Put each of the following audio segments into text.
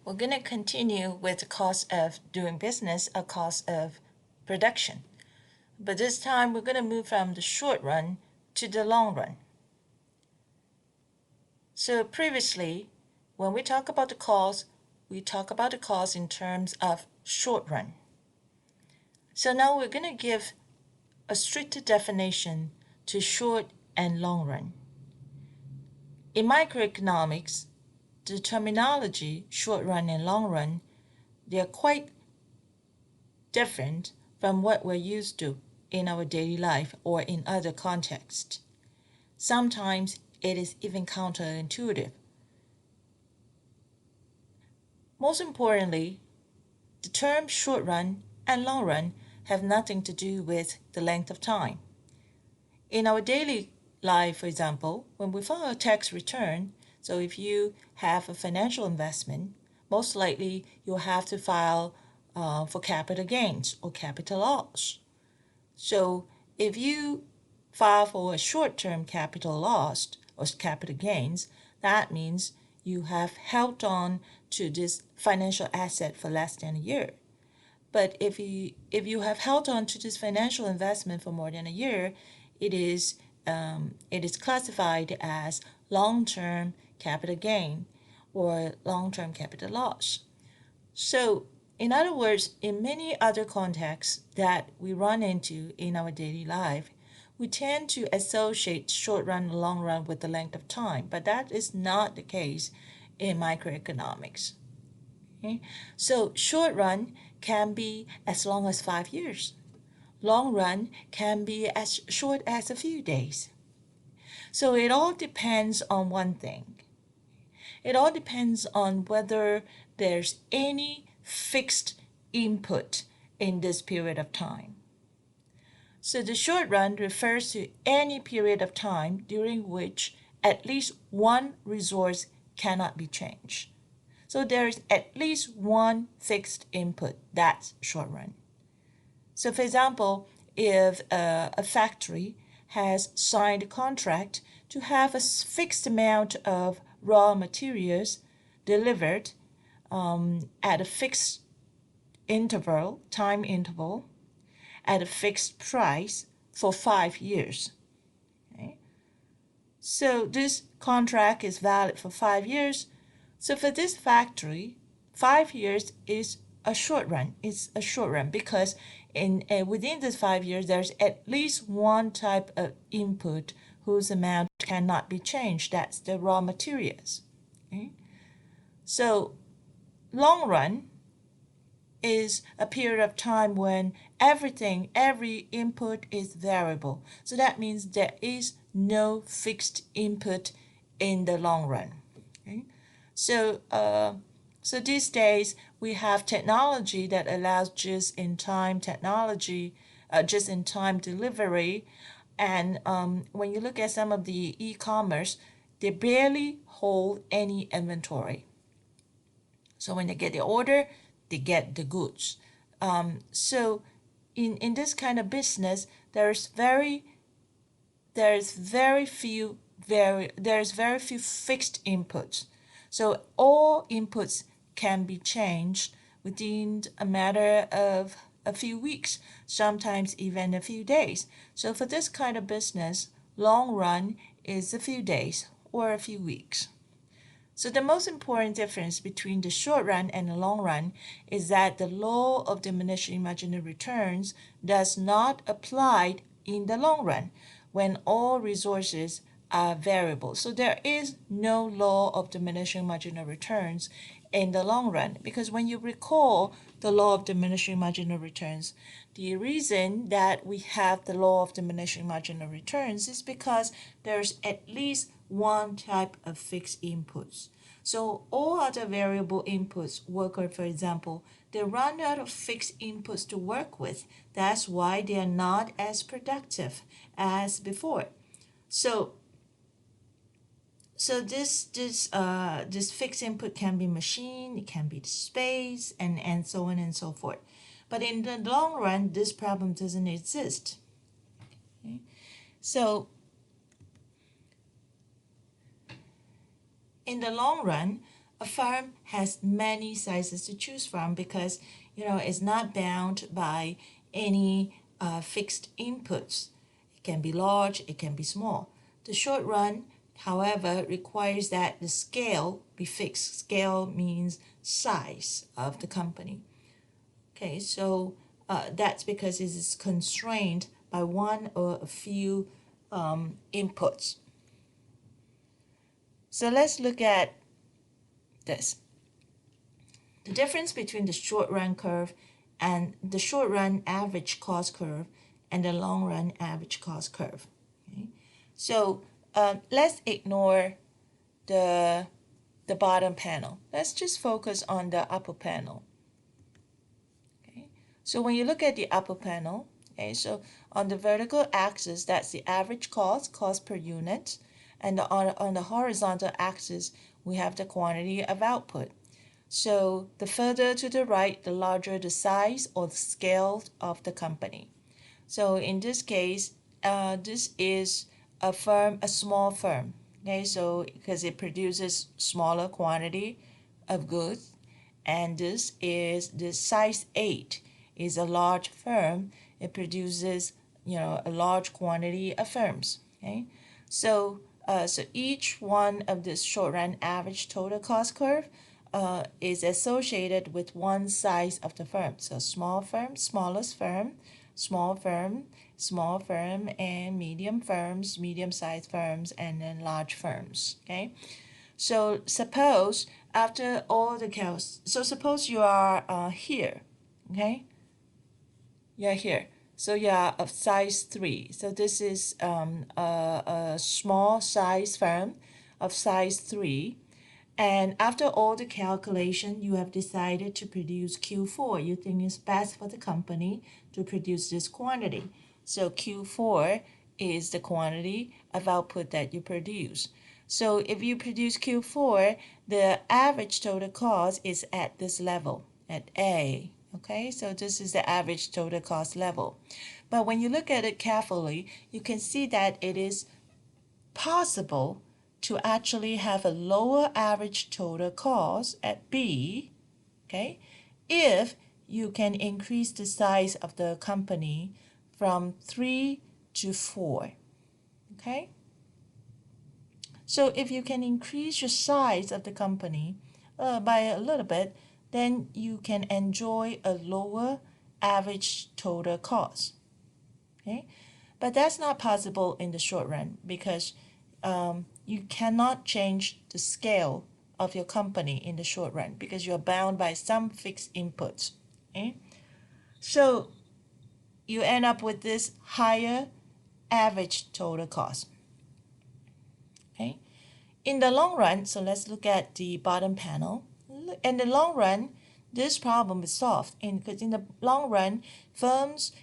We're going to continue with the cost of doing business, a cost of production. But this time we're going to move from the short run to the long run. So previously, when we talk about the cost, we talk about the cost in terms of short run. So now we're going to give a stricter definition to short and long run. In microeconomics, the terminology short run and long run, they are quite different from what we're used to in our daily life or in other contexts. Sometimes it is even counterintuitive. Most importantly, the terms short run and long run have nothing to do with the length of time. In our daily life, for example, when we file a tax return, so if you have a financial investment, most likely you'll have to file for capital gains or capital loss. So if you file for a short-term capital loss or capital gains, that means you have held on to this financial asset for less than a year. But if you have held on to this financial investment for more than a year, it is classified as long-term capital gain or long-term capital loss. So, in other words, in many other contexts that we run into in our daily life, we tend to associate short run and long run with the length of time, but that is not the case in microeconomics. Okay? So, short run can be as long as 5 years. Long run can be as short as a few days. So it all depends on one thing. It all depends on whether there's any fixed input in this period of time. So the short run refers to any period of time during which at least one resource cannot be changed. So there's at least one fixed input. That's short run. So for example, if a factory has signed a contract to have a fixed amount of raw materials delivered at a fixed time interval, at a fixed price for 5 years. Okay? So this contract is valid for 5 years. So for this factory, 5 years is a short run. It's a short run because within this 5 years, there's at least one type of input whose amount cannot be changed. That's the raw materials. Okay? So long run is a period of time when every input is variable. So that means there is no fixed input in the long run. Okay? So these days we have technology that allows just-in-time technology, just-in-time delivery, and when you look at some of the e-commerce, they barely hold any inventory. So when they get the order, they get the goods. So in this kind of business, there's very few fixed inputs. So all inputs can be changed within a matter of a few weeks, sometimes even a few days. So for this kind of business, long run is a few days or a few weeks. So the most important difference between the short run and the long run is that the law of diminishing marginal returns does not apply in the long run when all resources are variable. So there is no law of diminishing marginal returns in the long run, because when you recall the law of diminishing marginal returns, the reason that we have the law of diminishing marginal returns is because there's at least one type of fixed inputs. So all other variable inputs, worker for example, they run out of fixed inputs to work with. That's why they are not as productive as before. So this fixed input can be machine, it can be space, and so on and so forth. But in the long run, this problem doesn't exist. Okay? So in the long run, a a firm has many sizes to choose from because it's not bound by any fixed inputs. It can be large, it can be small. The short run, however, requires that the scale be fixed. Scale means size of the company. Okay, so that's because it is constrained by one or a few inputs. So let's look at this. The difference between the short run curve and the short run average cost curve and the long run average cost curve. Okay? So let's ignore the bottom panel. Let's just focus on the upper panel. Okay? So when you look at the upper panel, okay, so on the vertical axis, that's the average cost per unit, and on the horizontal axis, we have the quantity of output. So the further to the right, the larger the size or the scale of the company. So in this case, this is a small firm. Okay, so because it produces smaller quantity of goods, and this is the size 8 is a large firm. It produces a large quantity of firms. Okay, so each one of this short run average total cost curve is associated with one size of the firm. So small firm, smallest firm, small firm, small firm, and medium firms, medium-sized firms, and then large firms. Okay, so suppose after all the counts, so suppose you are here. Okay, you're here. So you are of size 3. So this is a small size firm of size 3. And after all the calculation, you have decided to produce Q4. You think it's best for the company to produce this quantity. So Q4 is the quantity of output that you produce. So if you produce Q4, the average total cost is at this level, at A. Okay, so this is the average total cost level. But when you look at it carefully, you can see that it is possible to actually have a lower average total cost at B, okay, if you can increase the size of the company from 3 to 4, okay? So if you can increase your size of the company by a little bit, then you can enjoy a lower average total cost, okay? But that's not possible in the short run because you cannot change the scale of your company in the short run because you're bound by some fixed inputs. Okay? So you end up with this higher average total cost. Okay? In the long run, so let's look at the bottom panel. In the long run, this problem is solved because in the long run, firms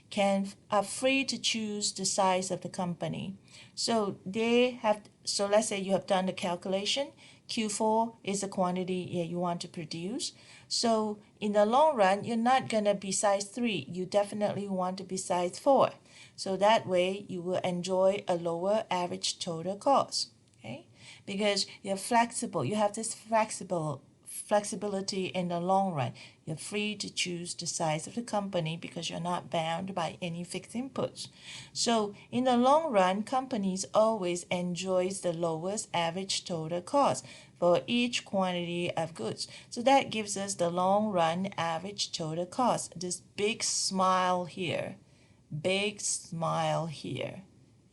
are free to choose the size of the company. So let's say you have done the calculation. Q4 is the quantity you want to produce. So in the long run, you're not going to be size 3. You definitely want to be size 4. So that way you will enjoy a lower average total cost. Okay? Because you're flexible. You have this flexibility in the long run. You're free to choose the size of the company because you're not bound by any fixed inputs. So in the long run, companies always enjoys the lowest average total cost for each quantity of goods. So that gives us the long run average total cost. This big smile here. Big smile here.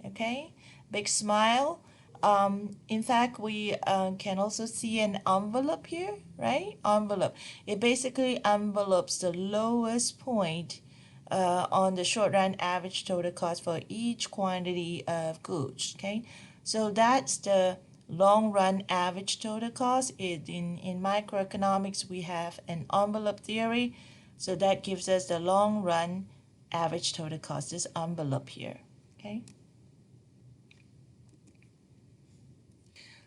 Okay? Big smile. In fact, we can also see an envelope here, right? Envelope. It basically envelopes the lowest point on the short run average total cost for each quantity of goods, okay? So that's the long run average total cost. In microeconomics, we have an envelope theory. So that gives us the long run average total cost, this envelope here, okay?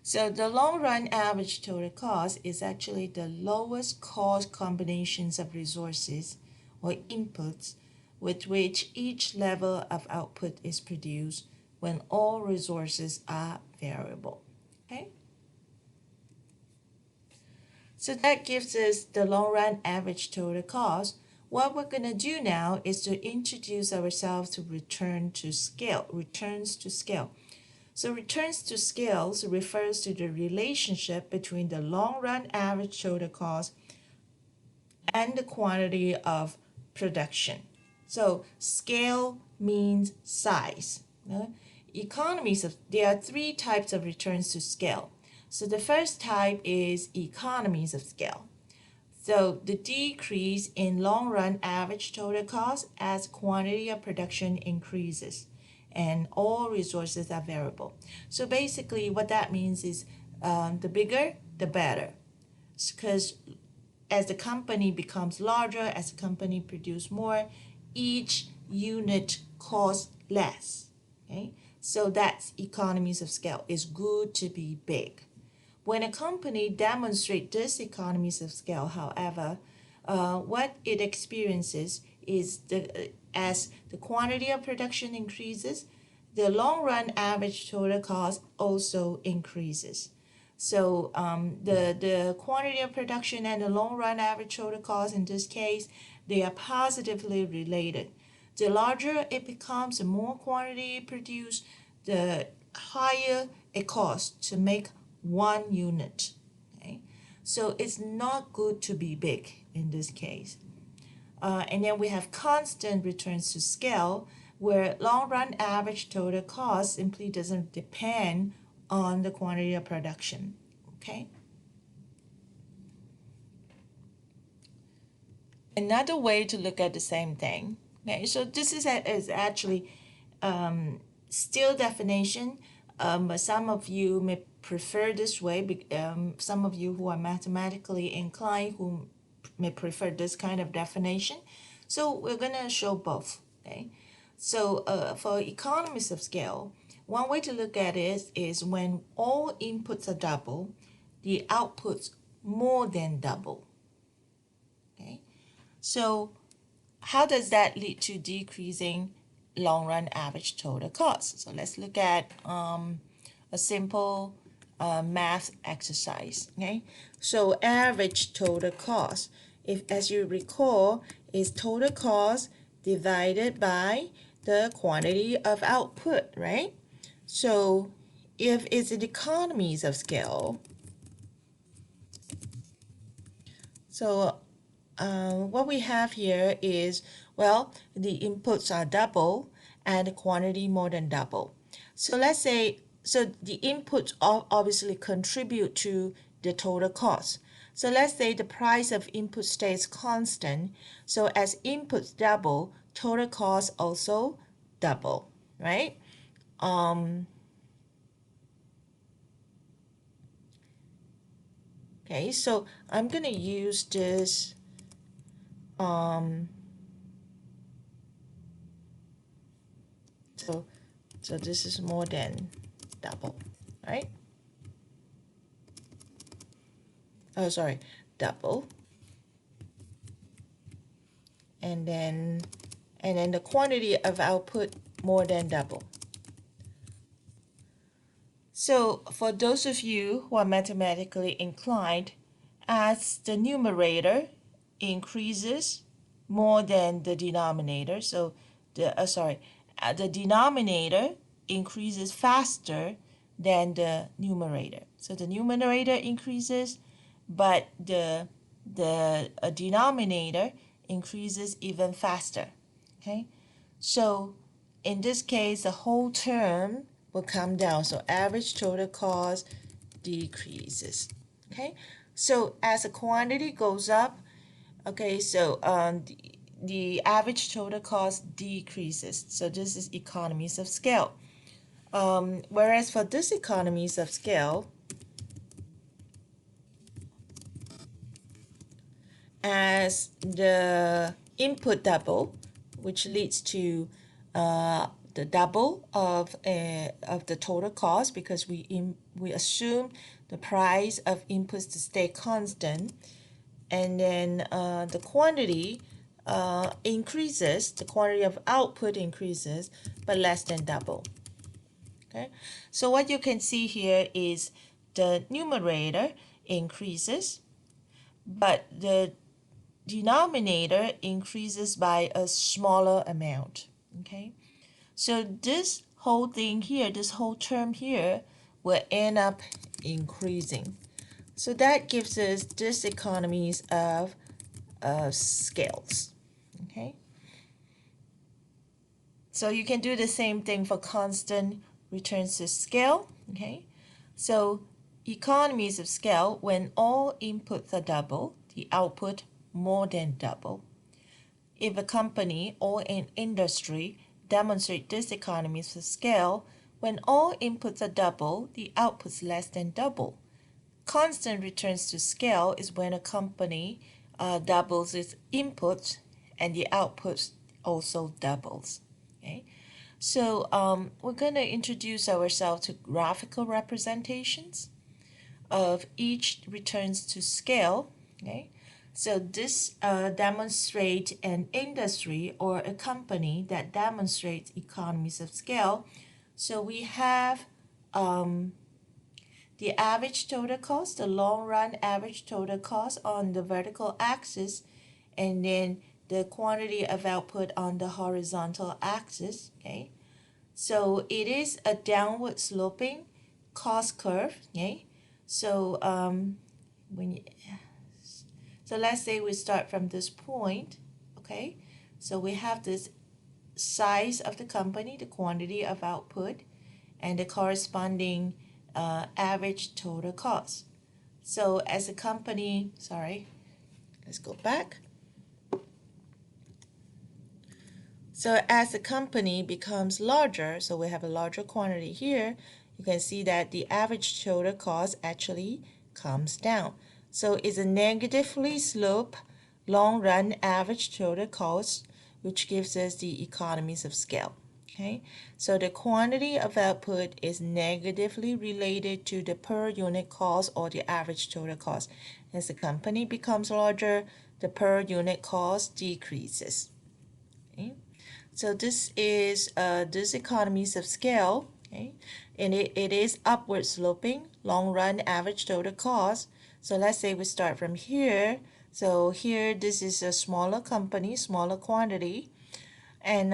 So the long run average total cost is actually the lowest cost combinations of resources or inputs with which each level of output is produced when all resources are variable. Okay? So that gives us the long run average total cost. What we're going to do now is to introduce ourselves to returns to scale. So returns to scales refers to the relationship between the long run average total cost and the quantity of production. So scale means size. There are three types of returns to scale. So the first type is economies of scale. So the decrease in long run average total cost as quantity of production increases and all resources are variable. So basically what that means is the bigger, the better. Because as the company becomes larger, as the company produces more, each unit costs less. Okay? So that's economies of scale. It's good to be big. When a company demonstrates this economies of scale, however, what it experiences is as the quantity of production increases, the long run average total cost also increases. So the quantity of production and the long run average total cost in this case, they are positively related. The larger it becomes, the more quantity produced, the higher it costs to make one unit. Okay? So it's not good to be big in this case. And then we have constant returns to scale, where long run average total cost simply doesn't depend on the quantity of production. Okay? Another way to look at the same thing. Okay, so this is actually still definition, but some of you may prefer this way. Some of you who are mathematically inclined who may prefer this kind of definition. So we're going to show both. Okay, so for economies of scale, one way to look at it is when all inputs are double, the outputs more than double. Okay, so how does that lead to decreasing long run average total cost? So let's look at a simple math exercise. Okay, so average total cost, if as you recall, is total cost divided by the quantity of output, right? So if it's in economies of scale, so what we have here is, well, the inputs are double and the quantity more than double. So let's say, so the inputs obviously contribute to the total cost. So let's say the price of input stays constant. So as inputs double, total cost also double, right? Okay, so I'm going to use this so this is more than double, right? Oh, sorry, double. And then the quantity of output more than double. So for those of you who are mathematically inclined, as the numerator increases more than the denominator, so the denominator increases faster than the numerator. So the numerator increases, but the denominator increases even faster. Okay, so in this case, the whole term will come down. So average total cost decreases. Okay, so as the quantity goes up, okay, so the average total cost decreases. So this is economies of scale. Whereas for this economies of scale, as the input double, which leads to the double of the total cost, because we assume the price of inputs to stay constant, and then the quantity increases, the quantity of output increases, but less than double. Okay, so what you can see here is the numerator increases, but the denominator increases by a smaller amount. Okay, so this whole thing here, this whole term here, will end up increasing. So that gives us this economies of scales. Okay, so you can do the same thing for constant returns to scale. Okay, so economies of scale, when all inputs are double, the output more than double. If a company or an industry demonstrate this economies of scale, when all inputs are double, the output's less than double. Constant returns to scale is when a company doubles its inputs and the output also doubles. Okay, so we're going to introduce ourselves to graphical representations of each returns to scale. Okay, so this demonstrates an industry or a company that demonstrates economies of scale. So we have the average total cost, the long run average total cost on the vertical axis, and then the quantity of output on the horizontal axis. Okay, so it is a downward sloping cost curve. Okay, so when you, so let's say we start from this point. Okay, so we have this size of the company, the quantity of output, and the corresponding average total cost. So as a company, sorry, let's go back. So as the company becomes larger, so we have a larger quantity here, you can see that the average total cost actually comes down. So it's a negatively sloped long run average total cost, which gives us the economies of scale. Okay, so the quantity of output is negatively related to the per unit cost or the average total cost. As the company becomes larger, the per unit cost decreases. Okay, so this is this economies of scale. Okay, and it is upward sloping long run average total cost. So let's say we start from here. So here this is a smaller company, smaller quantity, and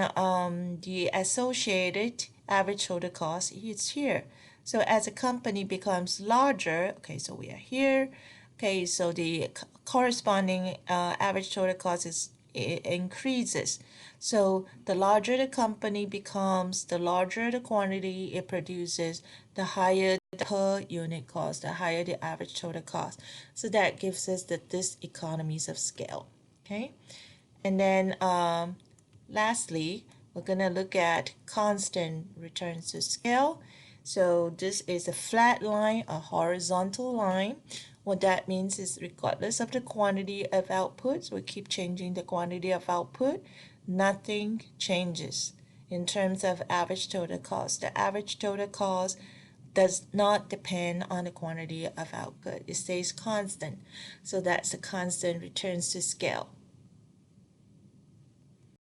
the associated average total cost is here. So as a company becomes larger, okay, so we are here. Okay, so the corresponding average total cost is it increases. So the larger the company becomes, the larger the quantity it produces, the higher the per unit cost, the higher the average total cost. So that gives us this economies of scale. Okay, and then lastly, we're going to look at constant returns to scale. So this is a flat line, a horizontal line. What that means is regardless of the quantity of outputs, we keep changing the quantity of output, nothing changes in terms of average total cost. The average total cost does not depend on the quantity of output. It stays constant. So that's a constant returns to scale.